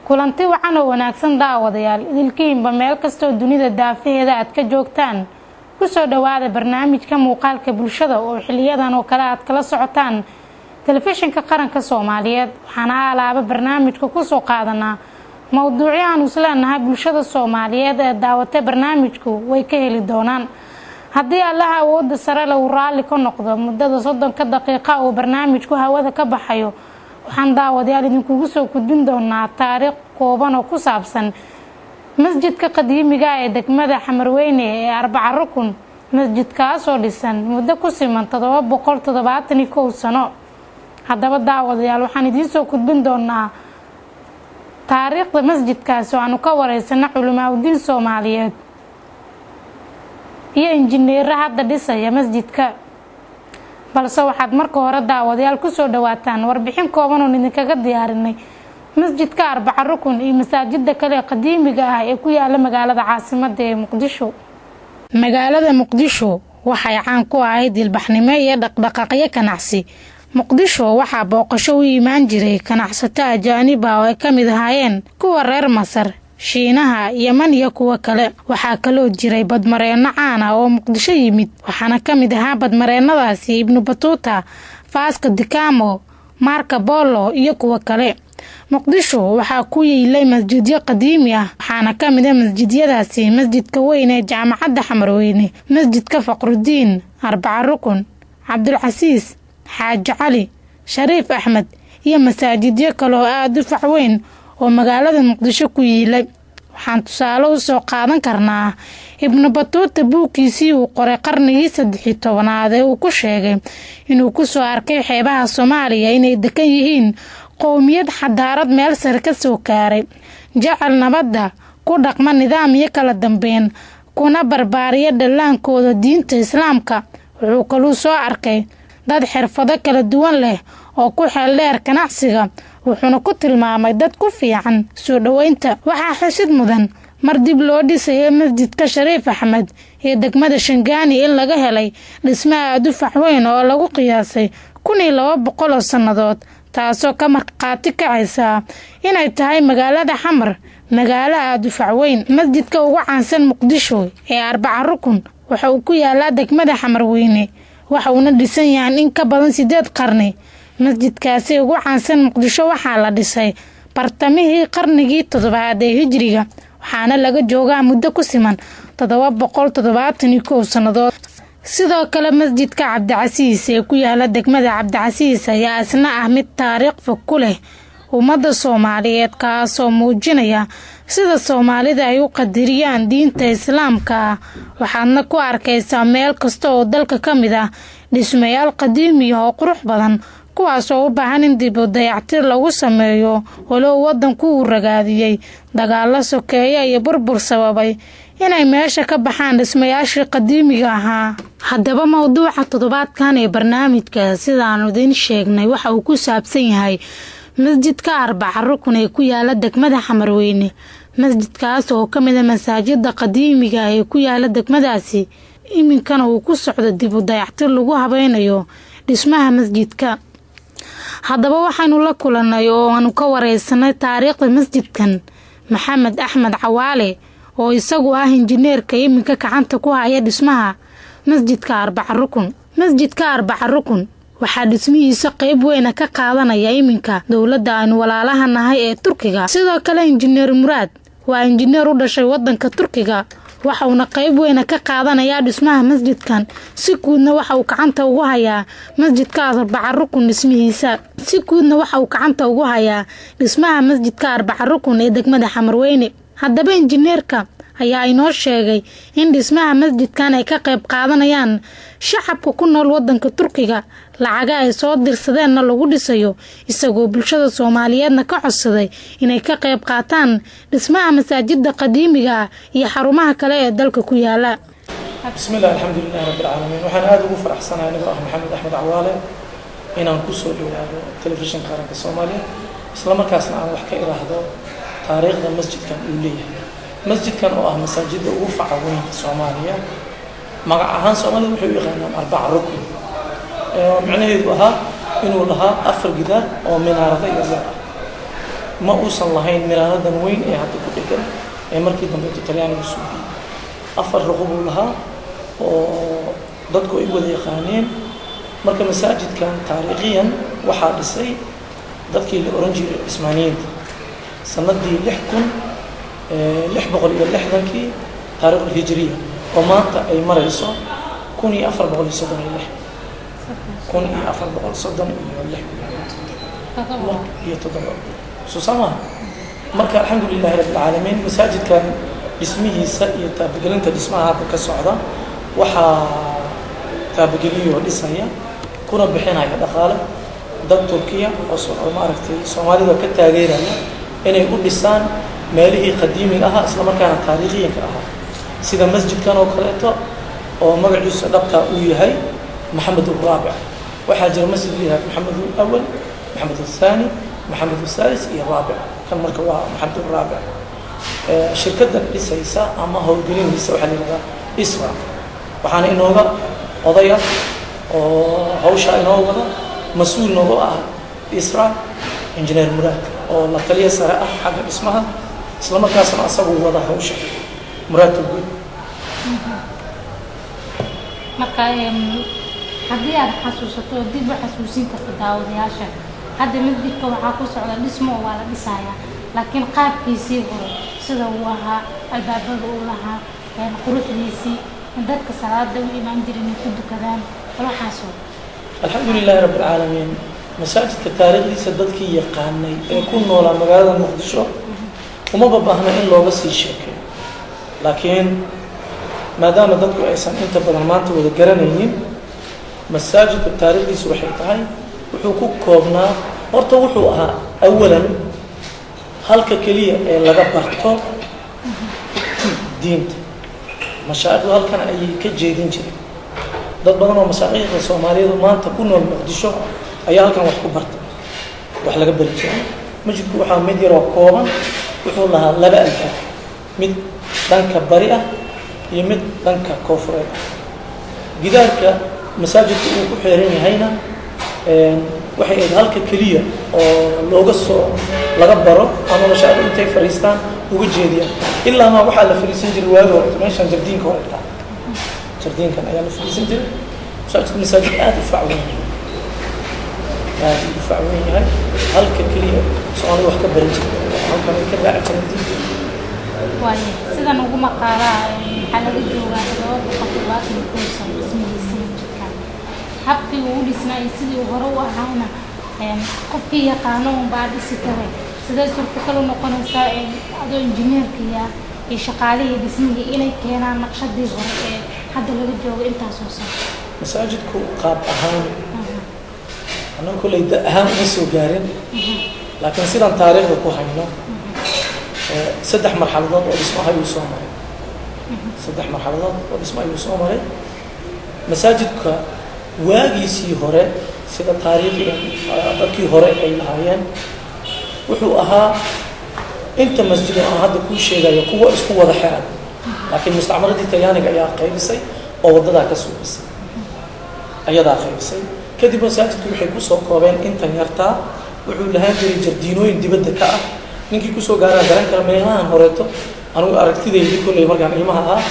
kulanti wacan oo wanaagsan daawadayaal idilkiinba meel kastoo dunida daafaheeda aad ka joogtaan ku soo dhawaada barnaamijka muuqaalka bulshada oo xiliyadan oo kale aad kala socotaan telefishinka qaranka Soomaaliyeed waxaana alaaba barnaamijka ku soo qaadanaa mowduucyaan isleenahay bulshada Soomaaliyeed ee daawata barnaamijku way ka heli doonaan haddii Allah awood sare leh uu raali ka noqdo muddada 30 daqiiqo oo barnaamijku hawada ka baxayo waxaan daawadayaal idinkugu soo gudbin doonaa taariikh kooban oo ku saabsan masjidka qadiimiga ee degmada Xamarweyne ee 4 rukun masjidkaas oo dhisan muddo ku siman 771 sano haddaba daawadayaal waxaan idin soo gudbin doonaa taariikhda masjidkaas oo aanu ka wareysana culimada Soomaaliyeed iyo injineer hadda dhisaya masjidka balse waxaad marka hore daawadayaal ku soo dhawaataan warbixin kooban oo idinkaga diyaarinay masjidka 4 rukun iyo masaajidda kale qadiimiga ah ee ku yaala magaalada caasimadda ee Muqdisho. magaalada Muqdisho waxay caan ku ahayd ilbaxnimo iyo dhaqdhaqaaqyo ganacsi. Muqdisho waxaa booqasho u imaan jiray ganacsato ajaanib ah oo ay ka mid ahaayeen kuwa reer Masar, Shiinaha, Yemen iyo kuwa kale. waxaa kaloo jiray badmareeno caan ah oo Muqdisho yimid waxaana ka mid ahaa badmareennadaasi Ibn Battuta, Vasco da Gama, Marco Polo iyo kuwa kale. Muqdisho waxaa ku yeelay masjidyo qadiimi ah waxaana ka mid ah masjidyadaasi masjidka weyn ee jaamacadda Xamarweyne, masjidka Faqrudiin, 4 rukun, Cabdulcasiis, Xaaji Cali, Shariif Axmed iyo masaajidyo kale oo aad u fac weyn oo magaalada Muqdisho ku yeelay. waxaan tusaale u soo qaadan karnaa Ibn Battuta buukiisii uu qoray qarnigii 13aad ee uu ku sheegay inuu ku soo arkay xeebaha Soomaaliya inay degan yihiin qowmiyad xadaarad meel sare ka soo gaaray, jecel nabadda, ku dhaqma nidaam iyo kala dambeyn, kuna barbaariya dhallaankooda diinta Islaamka. wuxuu kaloo soo arkay dad xirfado kala duwan leh oo ku xeel dheer ganacsiga, wuxuuna ku tilmaamay dad ku fiican soo dhaweynta. waxaa xusid mudan mar dib loo dhisay masjidka Shariif Axmed ee degmada Shangaani in laga helay dhismo aad u fac weyn oo lagu qiyaasay 1200 sanadood, taasoo ka marqaati kacaysa inay tahay magaalada Xamar magaalo aad u fac weyn. masjidka ugu caansan Muqdisho ee 4 rukun waxa uu ku yaalaa degmada Xamarweyne waxa uu dhisan yahay in ka badan 8 qarni. masjidkaasi ugu caansan Muqdisho waxaa la dhisay bartamihii qarnigii 7aad ee Hijriga waxaana laga joogaa muddo ku siman 771 sanadood. sidoo kale masjidka Cabdicasiis ee ku yaala degmada Cabdicasiis ayaa isna ah mid taariikh fog ku leh ummadda Soomaaliyeed, kaasoo muujinaya sida Soomaalida ay u qadiriyaan diinta Islaamka. waxaadna ku arkaysaa meel kasta oo dalka ka mid ah dhismayaal qadiimi ah oo qurux badan kuwaasoo u baahan in dib u dayactir lagu sameeyo walow wadanku uu ragaadiyay dagaalo sokeeye iyo burbur sababay inay meesha ka baxaan dhismayaashii qadiimiga ahaa. haddaba mowduuca toddobaadkan ee barnaamijka sidaan idin sheegnay waxa uu ku saabsan yahay masjidka 4 rukun ee ku yaala degmada Xamarweyne. masjidkaas oo ka mid ah masaajidda qadiimiga ee ku yaala degmadaasi iminkana uu ku socdo dib u dayactir lagu habaynayo dhismaha masjidka. haddaba waxaanu la kulanay oo aanu ka wareysanay taariikhda masjidkan Maxamed Axmed Cawaale oo isagu ah injineerka iminka gacanta ku haya dhismaha masjidka 4 rukun. masjidka 4 rukun waxaa dhismihiisa qayb weyn ka qaadanaya iminka dawladda aan walaalaha nahay ee Turkiga. sidoo kale injineer Muraad waa injineer u dhashay wadanka Turkiga waxa uu qayb weyn ka qaadanaya dhismaha masjidkan. si guudna waxa uu gacanta ugu hayaa masjidka 4 rukun dhismihiisa. masjidka 4 rukun ee degmada Xamarweyne. haddaba injineerka ayaa inoo sheegay in dhismaha masjidkan ay ka qayb qaadanayaan shacabka ku nool wadanka Turkiga, lacaga ay soo dirsadeenna lagu dhisayo, isagoo bulshada Soomaaliyeedna ka codsaday inay ka qayb qaataan dhismaha masaajidda qadiimiga iyo xarumaha kale ee dalka ku yaala. bismillaah alxamdulillaah rabbil caalamiin. waxaan aad ugu faraxsanahay anigoo ah Maxamed Axmed Cawaale inaan ku soo dhawaado telefishinka qaranka Soomaaliya isla markaasna aan wax ka iraahdo taariikhda masjidkan uu leeyahay. masjidkan oo ah masaajidda ugu faca weyn Soomaaliya magac ahaan Soomaalida wuxuu yaqaanaa 4 rukun macnaheedu ahaa inuu lahaa 4 gidaar oo minaarada yar yar ah. ma uusan lahayn miraanadan weyn ee hadda ku dhegan ee markii dambe talyaanigu suubiyey 4 ruqo buu lahaa oo dadku ay wada yaqaaneen marka masaajidkan taariikhiyan waxaa dhisay dadkii la oran jiray Ismaaniyiinta sanadii 660kii taariikhul hijriya oo maanta ay marayso 1436 marka alxamdulillahi rabbil caalamiin masaajidkan dhismihiisa iyo taabagelinta dhismaha hadda ka socda waxaa taabageliyo dhisaya kuna bixinaya dhaqaale dad Turkiya oo maaragtay Soomaalida ka taageeraya inay u dhisaan meelihii qadiimiga ahaa isla markaana taariikhiyanka ahaa sida masjidkan oo kaleeto oo magaciisa dhabta uu yahay Maxamed al-Raabic waxaa jira masjid leeyahay Maxamed al-Awwal Maxamed al-Thani Maxamed al-Thalith iyo Raabic kan marka waa Maxamed al-Raabic shirkadda dhisaysa ama howlgelinaysa waxaa la yiraahdaa Isra waxaana inooga odaya oo hawsha inoo wada mas'uul nooga ah Isra engineer Muraad oo la taliya sare ah xagga dhismaha isla markaasna asagu wada hawsha Muraad Guud marka haddii aad xasuusato dib u xasuusin karto daawadayaasha hadda masjidka waxaa ku socda dhismo waa la dhisayaa laakiin qaabkiisii hore sida uu ahaa albaabada uu lahaa quruxdiisii dadka salaada u imaan jiray ku dukadaan waxaasoo alxamdulillahi rabbil caalamiin masaajidka taariikhdiisa dadkii yaqaanay ee ku noolaa magaalada Muqdisho uma baahna in looga sii sheekeeyo laakiin maadaama dadku aysan inta badan maanta wada garanaynin masaajidka taariikhdiisu waxay tahay wuxuu ku koobnaa horta wuxuu ahaa awalan halka kaliya ee laga barto diinta mashaariicdu halkan ayay ka jeedin jireen dad badan oo mashaariicda Soomaaliyeed maanta ku nool Muqdisho ayaa halkan wax ku barta wax laga bari jiray masjidku waxaa mid yar oo kooban wuxuu lahaa 2 albaab mid dhanka bari ah iyo mid dhanka koonfureed gidaarka masaajidku uu ku xeeran yahayna waxay ahayd halka kaliya oo looga soo laga baro ama mashaariicdu intay fariistaan uga jeediyaan ilaa ma waxaa la fariisan jiray waagi hore meeshan jardiinka hore ka jardiinkan ayaa la fariisan jiray masaajid aad u facweyn yahay halka kaliya Soomaali wax ka baran jiray halkan ay ka raaci jireen waaye sidan ugu maqaalaa waxaa laga joogaa 2 qof ismihiisa habkii uu dhisnaa sidii hore u ahaana qofkii yaqaano baa dhisi karay sidee suurtagal u noqonaysaa adoo injineerka iyo shaqaalihii dhismihii inay keenaan naqshadii hore ee hadda laga joogo intaas oo sano masaajidku qaab ahaan annagu kulay ahaan uma soo gaarin laakiin sidaan taariikhda ku hayno 3 marxaladood oo dhismaha ayuu soo maray 3 marxaladood oo dhismaha ayuu soo maray masaajidka waagiisii hore sida taariikhda dadkii hore ay lahaayeen wuxuu ahaa inta masjid aan hadda ku sheegayo kuwa isku wada xiran laakiin mustacmaradii Talyaaniga ayaa qaybisay oo wadada ka suubisay ayadaa qaybisay kadib masaajidku waxay ku soo koobeen intan yartaa wuxuu lahaan jiray jardiinooyin dibadda ka ah ninkii ku soo gaaraa garan kara meelahan horeeto anigu aragtideedii kulay markaan ilmaha ah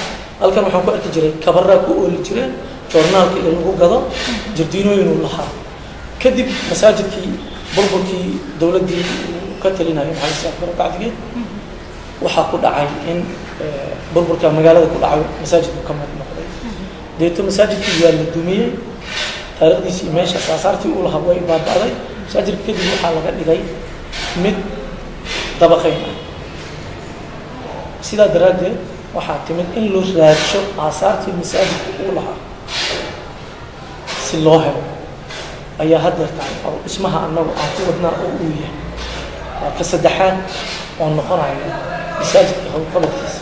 halkan waxaan ku arki jiray kabaraa ku ooli jireen joornaalka iyo lagu gado jardiinooyin uu lahaa kadib masaajidkii burburkii dawladdii ka talinayay maxay saabir bacdigeed waxaa ku dhacay in burburka magaalada ku dhacay masaajidku ka mid noqday deeto masaajidkii waa la dumiyay taariikhdiisii meesha saasaartii uu lahaa way baaba'day masaajidka kadib waxaa laga dhigay mid dabaqayn ah sidaa daraaddeed waxaa timid in loo raadsho aasaartii masaajidka uu lahaa si loo helo ayaa hadda tahay oo dhismaha annagu aan ku wadnaa oo uu yahay waa ka saddexaad oo noqonaya masaajidka howlqabadkiisa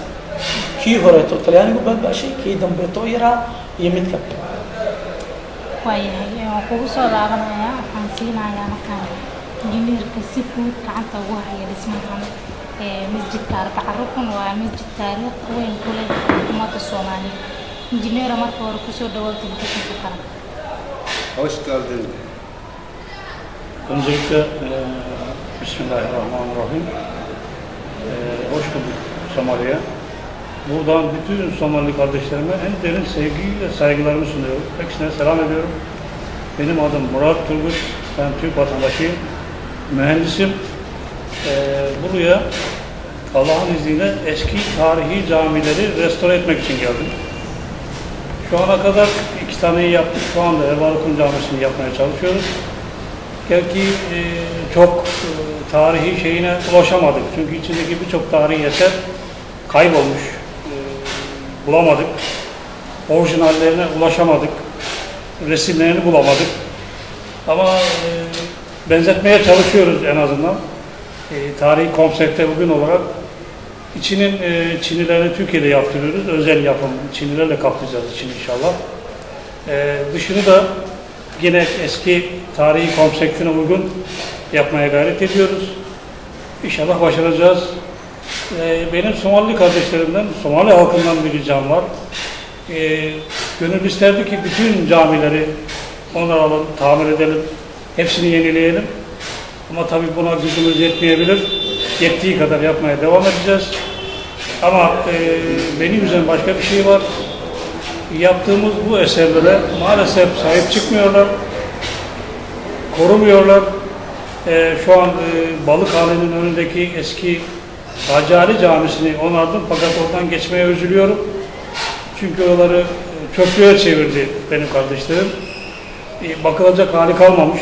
kii horeeto talyaanigu baaba'shay kii dambeeto yaraa iyo mid ka waayahay waan kugu soo laabanayaa waxaan siinayaa markaan injineerka si guud gacanta ugu haya dhismahan masjidka Arbaca Rukun waa masjid taariikh weyn ku leh ummadda Soomaaliyeed injineera marka hore kusoo dhawaad telefishinka qaranka Hoş geldin. Öncelikle Bismillahirrahmanirrahim. Hoş bulduk Somali'ye. Buradan bütün Somali kardeşlerime en derin sevgi ve saygılarımı sunuyorum. Hepsine selam ediyorum. Benim adım Murat Turgut. Ben Türk vatandaşıyım. Mühendisim. Buraya Allah'ın izniyle eski tarihi camileri restore etmek için geldim. Şu ana kadar 2 taneyi yaptık. Şu anda Erbakan Camisi'ni yapmaya çalışıyoruz. Belki çok tarihi şeyine ulaşamadık. Çünkü içindeki birçok tarihi eser kaybolmuş. Bulamadık. Orijinallerine ulaşamadık. Resimlerini bulamadık. Ama benzetmeye çalışıyoruz en azından. Tarihi konsepte bugün olarak içinin çinilerini Türkiye'de yaptırıyoruz. Özel yapım çinilerle kaplayacağız için inşallah. Dışını da yine eski tarihi konseptine uygun yapmaya gayret ediyoruz. İnşallah başaracağız. Benim Somali kardeşlerimden, Somali halkından bir ricam var. Gönül isterdi ki bütün camileri onaralım, tamir edelim, hepsini yenileyelim. Ama tabii buna gücümüz yetmeyebilir. Yettiği kadar yapmaya devam edeceğiz. Ama beni üzen başka bir şey var. Yaptığımız bu eserlere maalesef sahip çıkmıyorlar, korumuyorlar. Şu an Balıkhane'nin önündeki eski Hacı Ali Camisi'ni onardım fakat oradan geçmeye üzülüyorum. Çünkü oraları çöplüğe çevirdi benim kardeşlerim. Bakılacak hali kalmamış.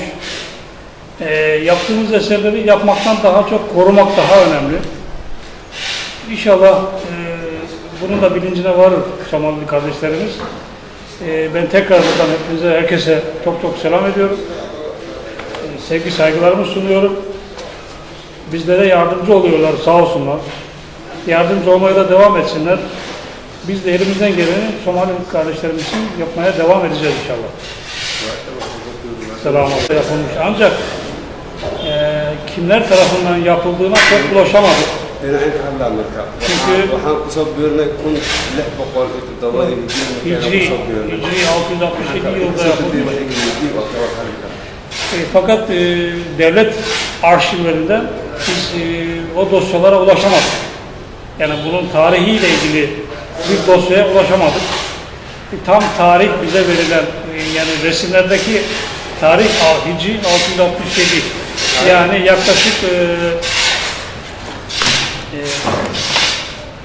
Yaptığımız eserleri yapmaktan daha çok korumak daha önemli. İnşallah bunun da bilincine varır Somali kardeşlerimiz. Ben tekrar buradan hepinize, herkese çok çok selam ediyorum. Sevgi saygılarımı sunuyorum. Bizlere yardımcı oluyorlar sağ olsunlar. Yardımcı olmaya da devam etsinler. Biz de elimizden geleni Somali kardeşlerimiz için yapmaya devam edeceğiz inşallah. Selametle yapılmış. Ancak kimler tarafından yapıldığına çok ulaşamadık. Çünkü Hicri 667 yılında yapılmış. Fakat devlet arşivlerinden biz o dosyalara ulaşamadık. Yani bunun tarihiyle ilgili bir dosyaya ulaşamadık. Tam tarih bize verilen yani resimlerdeki tarih Hicri 667 yani yaklaşık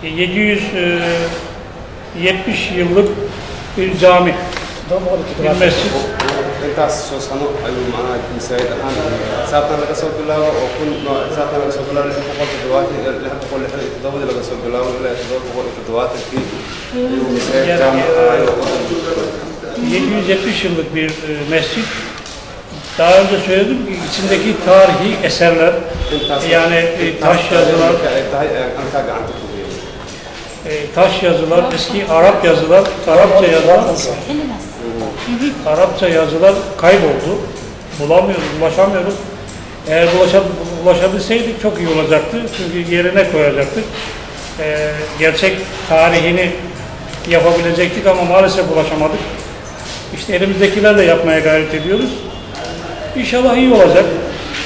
770 yıllık bir cami, bir mescid. Yani 770 yıllık bir mescid. Daha önce söyledim ki içindeki tarihi eserler, yani taş yazılar, eski Arap yazılar, Arapça yazılar kayboldu. Bulamıyoruz, ulaşamıyoruz. Eğer ulaşabilseydik çok iyi olacaktı. Çünkü yerine koyacaktık. Gerçek tarihini yapabilecektik ama maalesef ulaşamadık. İşte elimizdekilerle yapmaya gayret ediyoruz. İnşallah iyi olacak,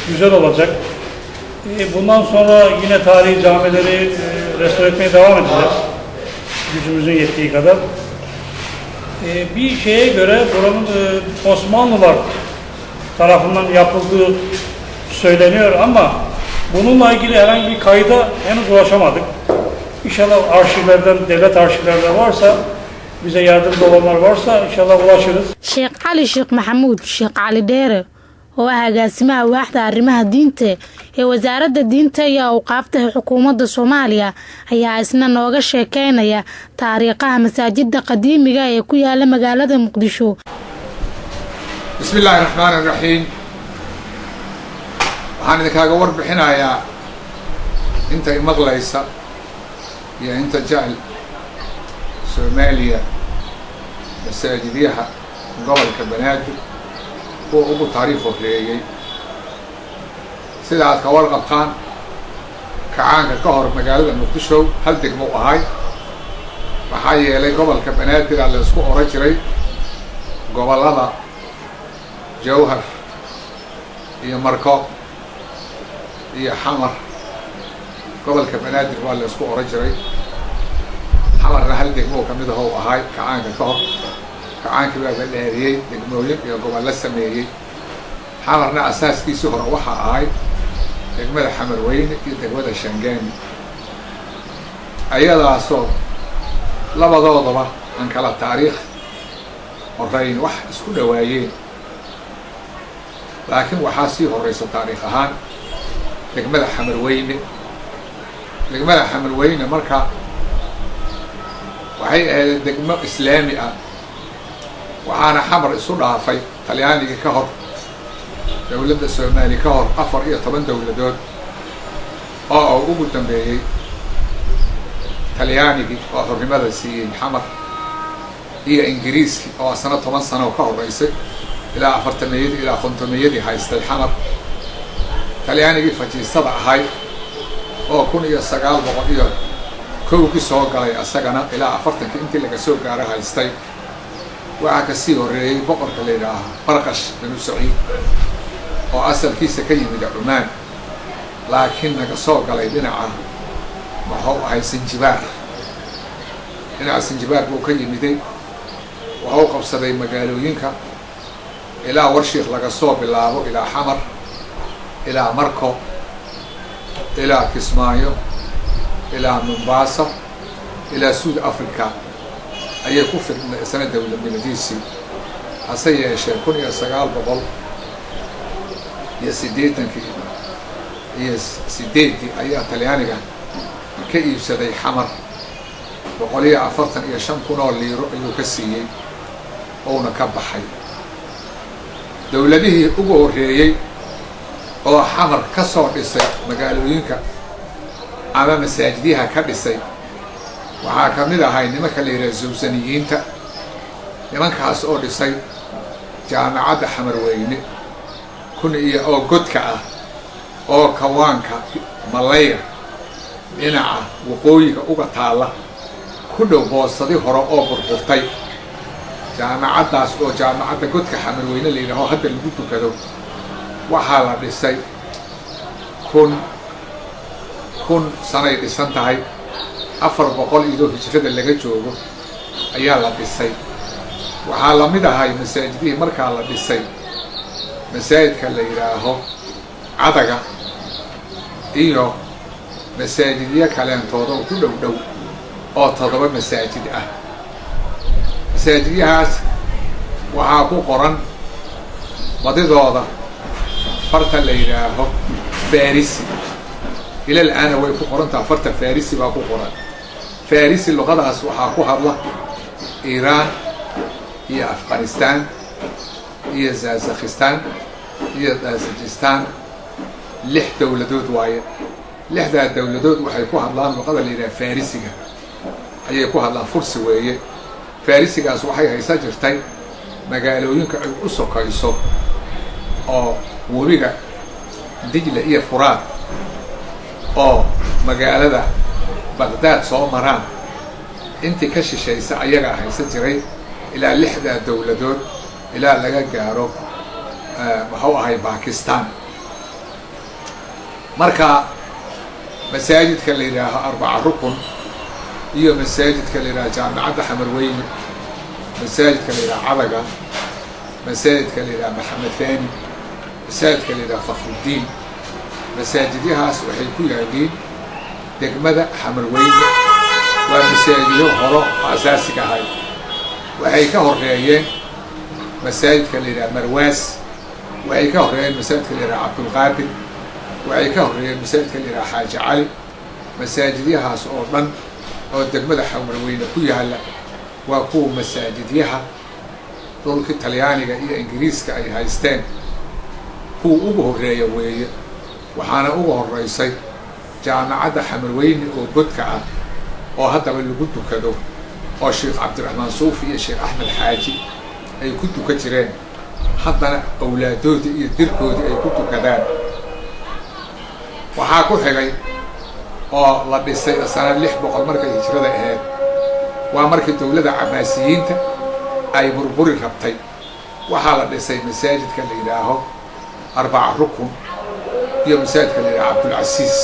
güzel olacak. Bundan sonra yine tarihi camileri restore etmeye devam edeceğiz. Gücümüzün yettiği kadar. Bir şeye göre buranın Osmanlılar tarafından yapıldığı söyleniyor ama bununla ilgili herhangi bir kayda henüz ulaşamadık. İnşallah arşivlerden, devlet arşivlerinde varsa, bize yardımcı olanlar varsa inşallah ulaşırız. Sheekh Ali Sheekh Maxamuud Sheekh Cali Dheere oo ah agaasimaha waaxda arrimaha diinta ee wasaaradda diinta iyo awqaafta xukuumadda Soomaaliya ayaa isna nooga sheekeynaya taariikhaha masaajidda qadiimiga ee ku yaala magaalada Muqdisho. Bismillahir Rahmanir Rahim. Waxaan idinkaga warbixinayaa inta maqlaysa iyo inta jecel Soomaaliya masaajidyaha gobolka Banaadir oo ugu taariikh horeeyay sida aad ka warqabtaan kacaanka ka hor magaalada Muqdisho hal degmo ahay waxaa yeelay gobolka Banaadir la isku oran jiray gobolada Jowhar iyo Marko iyo xamar gobolka banaadir waa la isku oran jiray xamarna hal degmoo ka mid ah oo ahay kacaanka ka hor kacaankii baa la dheeriyey degmooyin iyo gobol la sameeyey xamarna asaaskiisii hore waxaa ahay degmada xamarweyne iyo degmada shangaani ayadaasoo labadoodaba aan kala taariikh horeyn wax isku dhawaayeen laakiin waxaa sii horeysa taariikh ahaan degmada xamarweyne marka waxay ahayd degmo islaami ah waxaana xamar isu dhaafay talyaanigii ka hor dowladda soomaali ka hor 14 dowladood oo ugu dambeeyey talyaanigii oo xornimada siiyey xamar iyo ingiriiski oo sano 10 sano ka horeysay ilaa 40 ilaa 50 haystay xamar talyaanigii fajiistada ahay oo 1900 kowgii soo galay asagana ilaa 40 intii laga soo gaaro haystay waxaa ka sii horeeyey boqorka la yidhaaha barqash binu saciid oo asalkiisa ka yimid cumaan laakiin naga soo galay dhinaca wuxuu ahay sinjibaar dhinaca sinjibaar buu ka yimiday wuxuu qabsaday magaalooyinka ilaa warshiikh laga soo bilaabo ilaa xamar ilaa marko ilaa kismaayo ilaa mombasa ilaa South Africa ayay ku fidnay sana dowladnimadiisii hase yeeshee 1980 ayaa talyaaniga ka iibsaday xamar 145,000 oo liiro ayuu ka siiyey oona ka baxay dowladihii ugu horeeyey oo xamar ka soo dhisay magaalooyinka ama masaajidyaha ka dhisay waxaa ka mid ahay nimanka la yidhaha zawsaniyiinta nimankaas oo dhisay jaamacadda xamarweyne oo godka ah oo kawaanka malaya dhinaca waqooyiga uga taalla ku dhow boosadii hore oo burburtay jaamacaddaas oo jaamacadda godka xamarweyne la yidhaaho hadda lagu tukado waxaa la dhisay kun sanay dhisan tahay 400 iyadoo hijrada laga joogo ayaa la dhisay waxaa la mid ahay masaajidihii markaa la dhisay masaajidka la yidhaaho cadaga iyo masaajidyo kaleentooda ku dhow dhow oo 7 masaajid ah masaajidyahaas waxaa ku qoran badidooda farta la yidhaaho farisi إلى الآن ويكون فرت فارسي باكو قران فارسي اللغة أصبحها كوها إيران هي أفغانستان هي زازخستان هي تاجيكستان 6 دولدود واي 6 دولدود waxay ku hadlaan luqada la yiraahdo Farisiga ayay ku hadlaan Fursi weeye Farisigaas waxay haysan jirtay magaalooyinka ay u sokayso oo webiga Dijla iyo Furaat oo magaalada Baghdad soo maraan intii ka shisheeysa ayaga haysan jiray ilaa 6 dowladood ilaa laga gaaro waxa ahay Pakistan marka masaajidka la yiraahdo 4 rukun iyo masaajidka la yiraahdo jaamacadda Xamarweyne masaajidka la yiraahdo Cadaga masaajidka la yiraahdo Maxamed Thani masaajidka la yiraahdo Fakhruddin masaajidyahaas waxay ku yaaleen degmada Xamarweyne waa masaajidyo hore asaasiga ahay waxay ka horeeyeen masaajidka la yiraahdo Marwaas waxay ka horeeyeen masaajidka la yiraahdo Abdul Qaadir waxay ka horeeyeen masaajidka la yiraahdo Xaaji Cali masaajidyahaas oo dhan oo degmada Xamarweyne ku yaala waa kuwa masaajidyaha dhulka Talyaaniga iyo Ingiriiska ay haysteen kuwa ugu horeeya weeye waxaana ugu horeysay jaamacadda Xamarweyne oo godka ah oo hadaba lagu tukado oo Sheekh Cabdiraxmaan Suufi iyo Sheekh Axmed Xaaji ay ku tukan jireen haddana awlaadoodi iyo dirkoodi ay ku tukadaan waxaa ku xigay oo la dhisay sanad 600 markay hijrada ahayd waa markii dawladda Cabbaasiyiinta ay burburi rabtay waxaa la dhisay masaajidka la yiraahdo 4 rukun iyo masaajidka la yidhaha cabdulcasiis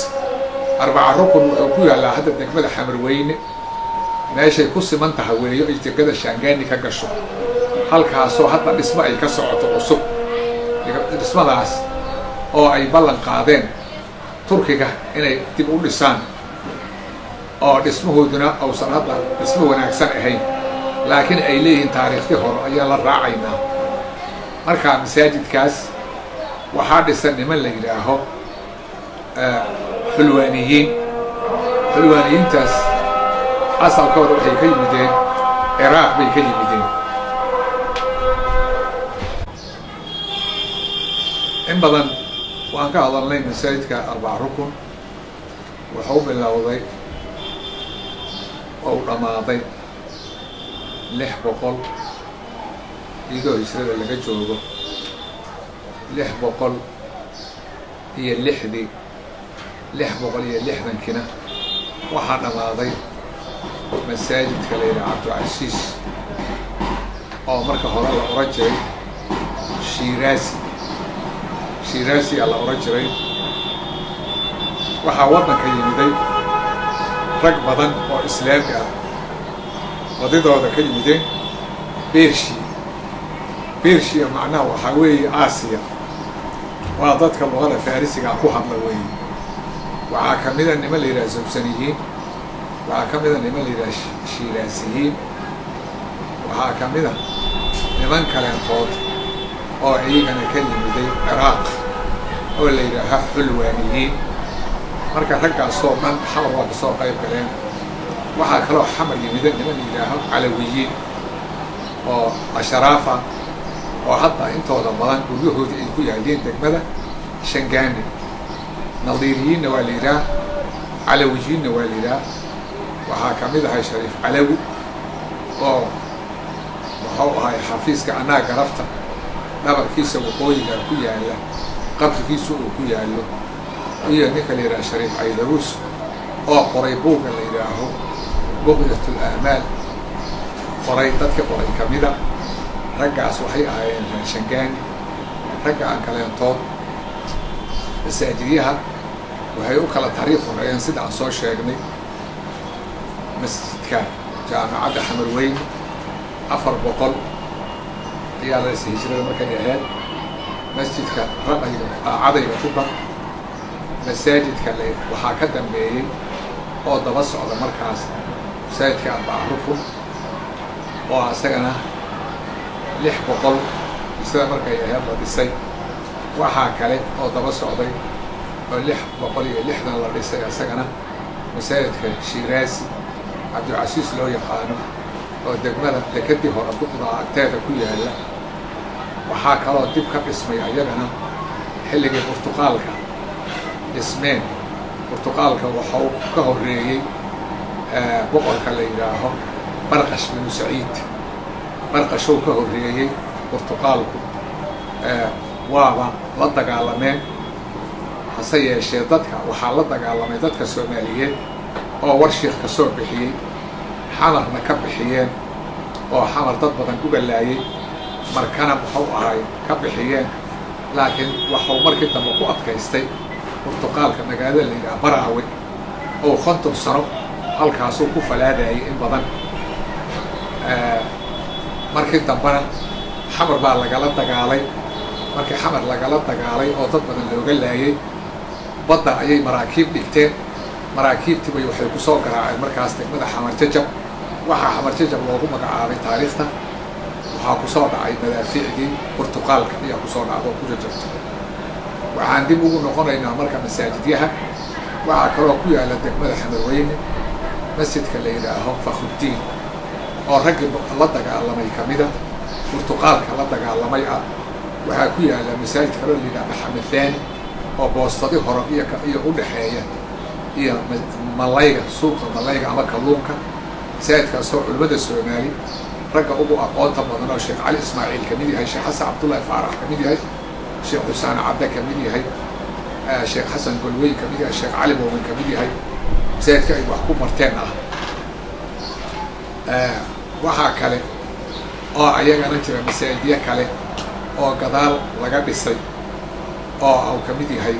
arbaca rukun wuxuu ku yaallaa hadda degmada xamarweyne meeshay ku siman taha weeyo ay degmada shaangaani ka gasho halkaasoo hadda dhismo ay ka socoto cusub dhismadaas oo ay ballan qaadeen turkiga inay dib u dhisaan oo dhismahooduna uusan hadda dhismo wanaagsan ahayn laakiin ay leeyihiin taariikhdii hore ayaan la raacaynaa markaa masaajidkaas waxaa dhisan niman la yidhaaho xulwaaniyiintaas asalkooda waxay ka yimideen ciraaq bay ka yimideen in badan waan ka hadalnay masaajidka arbaca rukun wuxuu bilowday oo u dhammaaday 600 iyadoo hijrada laga joogo 660 waxaa dhammaaday masaajidka la yidhaha cabdulcasiis oo marka hore la oran jiray shiiraasi aa la oran jiray waxaa waddanka yimiday rag badan oo islaami ah wadidooda ka yimideen bershiya macnaha waxaa weeye aasiya waa dadka luqada farisiga ku hadla weeye waxaa ka mida niman la yidhaha sabsaniyiin waxaa ka mida niman la yidhaha shiiraasiyiin waxaa ka mida niman kaleentood oo iyagana ka yimiday ciraaq oo la yidhaaha xulwaaniyiin marka raggaasoo dhan xamar waa kasoo qayb galeen waxaa kaloo xamar yimida niman la yidhaaho calawiyiin oo asharaafa oo hadda intooda badan guryahoodii ay ku yaaleen degmada shangaani nadiiriyiinna waa la yidhaah calawiyiinna waa la yidhaah waxaa ka mid ahay shariif calawi oo wuxuu ahay xafiiska anaa garafta dhabarkiisa waqooyiga ku yaalla qabrigiisa uu ku yaallo iyo ninka la yidhaha shariif caydaruus oo qoray buugga la yidhaaho buqyatul a'maal qoray dadka qoray ka mida raggaas waxay ahaayeen raashangaani ragga aan kaleentood masaajidyaha waxay u kala taariikh horeeyeen sida aan soo sheegnay masjidka jaamacadda xamarweyne 400 ayaa la dhisay hijrada markay ahayd masjidka cadayga ku dhan masaajidka waxaa ka dambeeyey oo daba socda markaas masaajidka arbaca rukun oo asagana 600 sida markay ahayd la dhisay waxaa kale oo daba socday oo 660 la dhisay asagana masaajidka shiiraasi cabdulcasiis loo yaqaano oo degmada dekadii hore duqdaa agteeda ku yaalla waxaa kaloo dib ka dhismay ayagana xilligii burtuqaalka dhismeen burtuqaalka waxau ka horreeyey boqorka la yidhaaho barqash binu saciid barqashow ka horreeyey burtuqaalku waaba la dagaalameen hase yeeshee dadka waxaa la dagaalamay dadka soomaaliyeed oo warshiikh ka soo bixiyey xamarna ka bixiyeen oo xamar dad badan ku gallaayey markana wuxuu ahay ka bixiyeen laakiin waxuu markii dambe ku adkaystay burtuqaalka magaalada la yidhaha baraawe oo 50 sano halkaasuu ku falaadayay in badan markii dambena xamar baa lagala dagaalay markii xamar lagala dagaalay oo dad badan looga laayay badda ayay maraakiib dhigteen maraakiibtiibay waxay ku soo garaaceen markaas degmada xamar jajab waxaa xamar jajab loogu magacaabay taariikhta waxaa ku soo dhacay madaafiicdii burtuqaalka ayaa ku soo dhacda oo ku jajabtay waxaan dib ugu noqonaynaa marka masaajidyaha waxaa kaloo ku yaalla degmada xamarweyne masjidka la yidhaaho fakhrudiin oo raggii la dagaalamay ka mida burtuqaalka la dagaalamay ah waxaa ku yaalla masaajid kaloo la yidhaha maxamed daani oo boostadii hore iyo u dhexeeya iyo malayga suuqa malayga ama kalluunka masaajidkaasoo culimmada soomaali ragga ugu aqoonta badan oo sheekh cali ismaaciil ka mid yahay sheekh xasan cabdullaahi faarax ka mid yahay sheekh xusaan cabde ka mid yahay sheekh xasan golweyn ka mid yahay sheekh cali moomin ka mid yahay masaajidka ay wax ku marteen ah waxaa kale oo ayagana jira masaajidyo kale oo gadaal laga dhisay oo uu ka mid yahay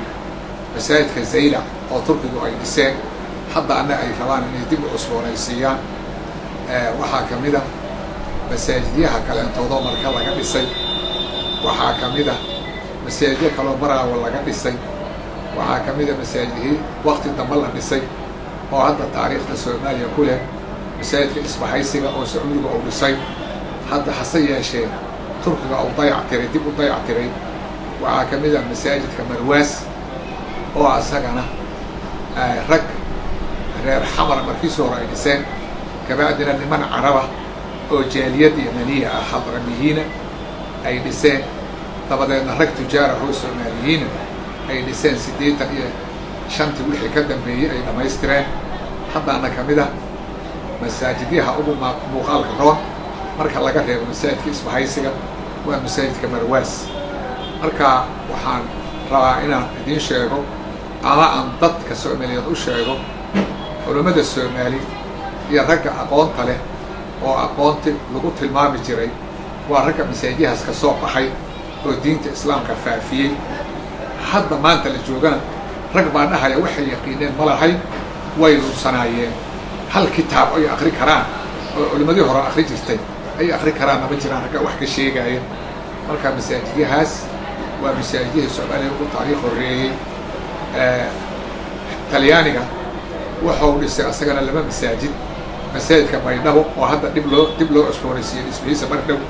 masaajidka Zaylac oo Turkigu ay dhiseen hadda ana ay rabaan inay dib u cusboonaysiiyaan waxaa ka mid ah masaajidyaha kaleentoodo marka laga dhisay waxaa ka mid ah masaajidyo kaloo maraawa laga dhisay waxaa ka mid ah masaajidihii waqti dambe la dhisay oo hadda taariikhda Soomaaliya ku leh masaajidka Isbahaysiga oo Sacuudiga uu dhisay hadda hase yeeshee Turkiga uu dayactiray dib u dayactiray waxaa ka mid ah masaajidka Marwaas oo asagana rag reer xamar markiisii hore ay dhiseen kabacdina niman caraba oo jaaliyad yamaniya ah hadramiyiina ay dhiseen dabadeedna rag tujaar ah oo Soomaaliyiin ay dhiseen 85 wixii ka dambeeyay ay dhamaystireen haddana ka mid ah masaajidyaha ugu muuqaalka roon marka laga reebo masaajidka Isbahaysiga waa masaajidka Marwaas marka waxaan rabaa inaan idiin sheego ama aan dadka Soomaaliyeed u sheego culimada Soomaali iyo ragga aqoonta leh oo aqoonti lagu tilmaami jiray waa ragga masaajidyahaas ka soo baxay oo diinta islaamka faafiyey hadda maanta la joogana rag baa dhahaya waxay yaqiineen ma lahay way luusanaayeen hal kitaab ay akhri karaan oo culimadii hore akhri jirtay ay akhri karaan ma jiraan ragga wax ka sheegaya marka masaajidyahaas waa masaajidyaha Soomaaliya ugu taariikh horeeyay talyaaniga wuxuu dhisay asagana laba masaajid masaajidka Baydhabo oo hadda dib loo cusboonaysiiyay dhismihiisa Baydhabo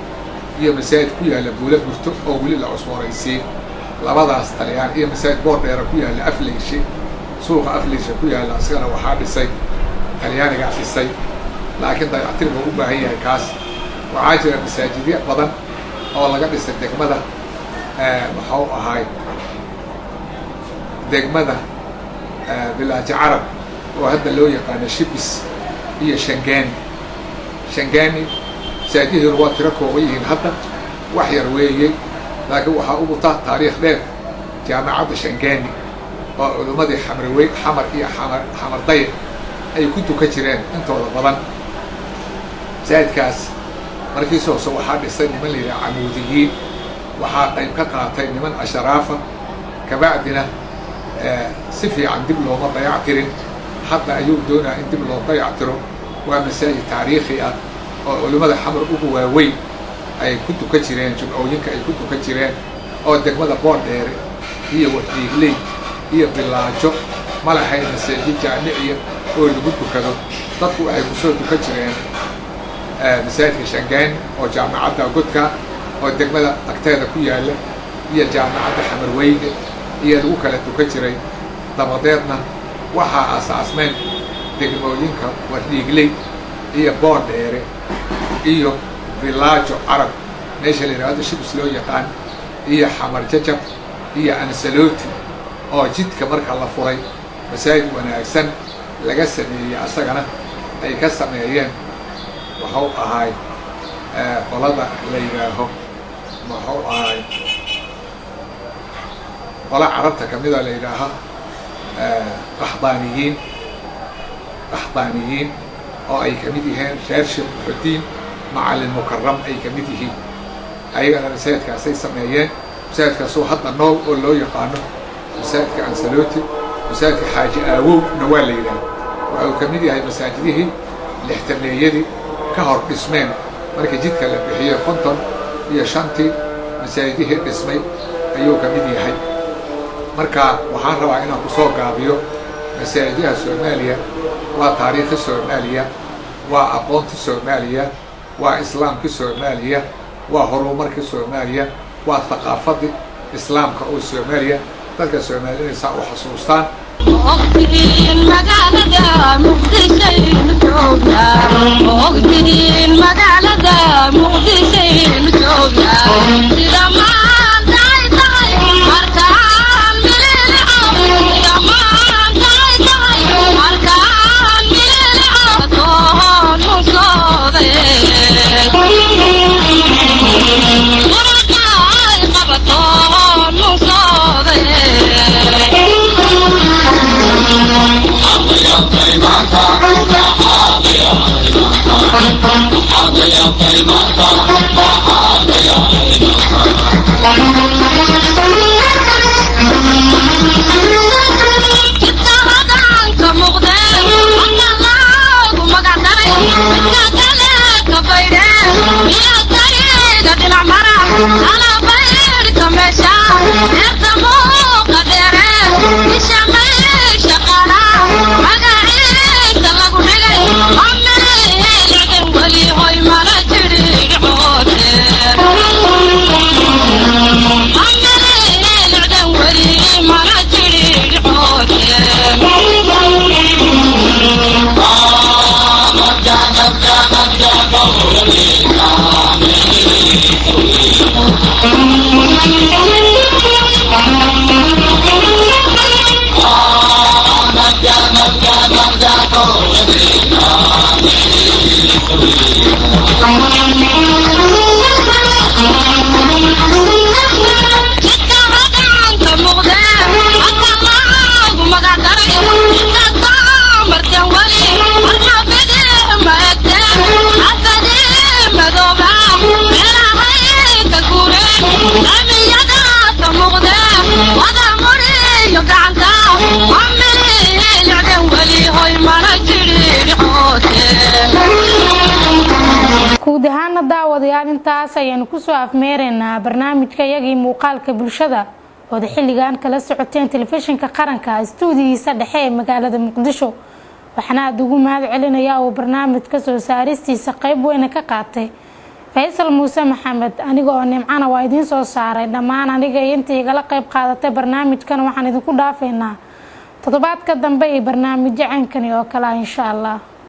iyo masaajid ku yaala Buula Burto oo weli la cusboonaysiiyay labadaas talyaan iyo masaajid Boordheer ku yaala Afleyshe suuqa Afleyshe ku yaala asagana waxaa dhisay talyaaniga dhisay laakiin dayactir buu u baahan yahay kaas waxaa jira masaajidyo badan oo laga dhisay degmada maxuu ahaay degmada bilaaji carab oo hadda loo yaqaano Shibis iyo Shangani masaajidihii waa tiro kooban yihiin hadda wax yar weeyey laakiin waxaa ugu taariikh dheer jaamacadda Shangani oo culimadii xamar iyo xamarday ay ku tukan jireen intooda badan masaajidkaas markiisoo soo waxaa dhisay niman la yidhaha camuudiyiin waxaa qayb ka qaatay niman asharaafa kabacdina si fiican dib looma dayactirin hadda ayuu doonaa in dib loo dayactiro waa masaajid taariikhi ah oo culimada xamar ugu waaweyn ay ku tukan jireen jumcooyinka ay ku tukan jireen oo degmada Boordheer iyo Wadiigley iyo Bilaajo ma lahayn masaajid jaamiciya oo lagu tukado dadku waxay ku soo tukan jireen masaajidka Shangani oo jaamacadda Godka oo degmada agteeda ku yaala iyo jaamacadda Xamarweyne iyo lagu kala tukan jiray dabadeedna waxaa asaasmeen degmooyinka Wadiigley iyo Boordheer iyo Bilaajo Carab meesha la yiraahdo Shibis loo yaqaan iyo Xamar Jajab iyo Ansaloti oo jidka marka la furay masaajid wanaagsan laga sameeyay asagana ay ka sameeyeen wuxuu ahaay qolada la yiraaho wuxuu ahaay qola carabta kamid ah la yiraaha qaxdaaniyiin oo ay kamid yihiin reer Sheekh Xudiin macallin mukarram ay kamid yihiin ayagana masaajidkaasay sameeyeen masaajidkaasoo hadda nool oo loo yaqaano masaajidka Ansaloti masaajidka Xaaji Aawowna waa la yidhaha wuxuu kamid yahay masaajidihii lixtameeyadii ka hor dhismeen markii jidka la bixiyey 55 masaajidihii dhismay ayuu kamid yahay marka waxaan rabaa inaan ku soo gaabiyo masaajidyaha Soomaaliya waa taariikhda Soomaaliya waa aqoonta Soomaaliya waa islaamka Soomaaliya waa horumarka Soomaaliya waa thaqaafada islaamka oo Soomaaliya dadka Soomaaliyeed saa u xasuustaan Thank you. guud ahaan daawadayaal intaas ayaan ku soo afmeereynaa barnaamijka iyagii muuqaalka bulshada oo xilligan kala socoteen telefishinka qaranka stuudiyiisa dhexe ee magaalada Muqdisho waxana aad ugu mahad celinayaa oo barnaamijka soo saaristiisa qayb weyn ka qaatay Faisal Muuse Maxamed anigoo nimcana waa idin soo saaray dhammaan aniga intii igala qayb qaadatay barnaamijkan waxaan idinku dhaafeynaa toddobaadka dambe ee barnaamij caankan oo kala insha Allah